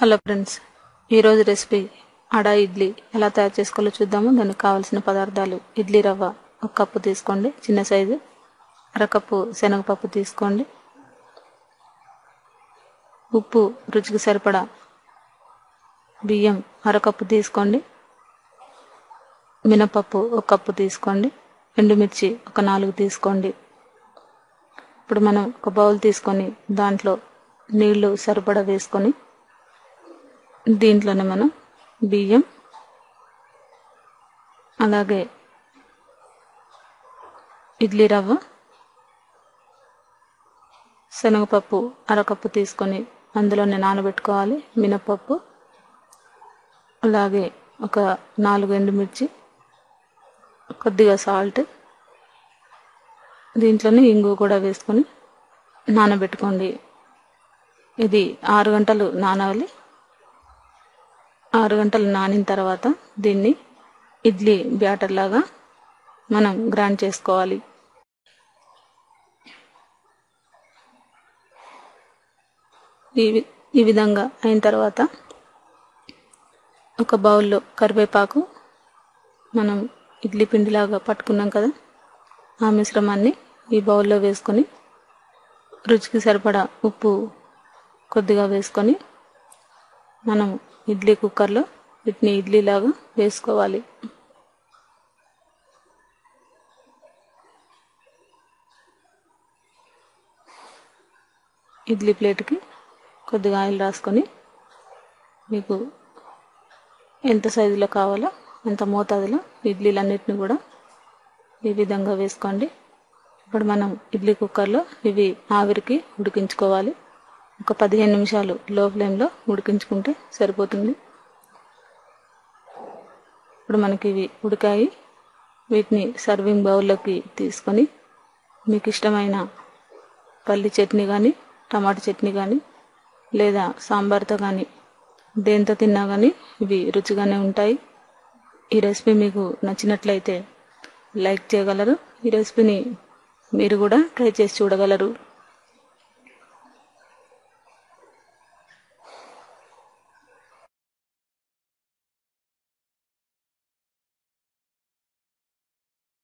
Hello friends, ఈరోజు recipe అడా ఇడ్లీ ఎలా తయారు చేసుకోవాలో చూద్దాము. దానికి కావాల్సిన పదార్థాలు: ఇడ్లీ రవ్వ 1 కప్పు తీసుకోండి, చిన్న సైజు. అరకప్పు శనగపప్పు తీసుకోండి. ఉప్పు రుచికి సరిపడా. బియ్యం అరకప్పు తీసుకోండి. మినపప్పు 1 కప్పు తీసుకోండి. ఎండుమిర్చి ఒక 4 తీసుకోండి. ఇప్పుడు మనం ఒక బౌల్ తీసుకొని దాంట్లో నీళ్లు సరిపడా వేసుకొని దీంట్లోనే మనం బియ్యం, అలాగే ఇడ్లీ రవ్వ, శనగపప్పు అరకప్పు తీసుకొని అందులోనే నానబెట్టుకోవాలి. మినపప్పు, అలాగే ఒక 4 ఎండుమిర్చి, కొద్దిగా సాల్ట్, దీంట్లోనే ఇంగు కూడా వేసుకొని నానబెట్టుకోండి. ఇది 6 గంటలు నానాలి. 6 గంటలు నానిన తర్వాత దీన్ని ఇడ్లీ బ్యాటర్ లాగా మనం గ్రైండ్ చేసుకోవాలి. ఈ విధంగా అయిన తర్వాత ఒక బౌల్లో కరివేపాకు, మనం ఇడ్లీ పిండిలాగా పట్టుకున్నాం కదా, ఆ మిశ్రమాన్ని ఈ బౌల్లో వేసుకొని రుచికి సరిపడా ఉప్పు కొద్దిగా వేసుకొని మనం ఇడ్లీ కుక్కర్లో వీటిని ఇడ్లీలాగా వేసుకోవాలి. ఇడ్లీ ప్లేట్కి కొద్దిగా ఆయిల్ రాసుకొని మీకు ఎంత సైజులో కావాలో అంత మోతాదులో ఇడ్లీలన్నిటిని కూడా ఈ విధంగా వేసుకోండి. ఇప్పుడు మనం ఇడ్లీ కుక్కర్లో ఇవి ఆవిరికి ఉడికించుకోవాలి. ఒక 15 నిమిషాలు లో ఫ్లేమ్లో ఉడికించుకుంటే సరిపోతుంది. ఇప్పుడు మనకి ఇవి ఉడికాయి. వీటిని సర్వింగ్ బౌల్లోకి తీసుకొని మీకు ఇష్టమైన పల్లి చట్నీ కానీ, టమాటా చట్నీ కానీ, లేదా సాంబార్తో కానీ దేంతో తిన్నా కానీ ఇవి రుచిగానే ఉంటాయి. ఈ రెసిపీ మీకు నచ్చినట్లయితే లైక్ చేయగలరు. ఈ రెసిపీని మీరు కూడా ట్రై చేసి చూడగలరు.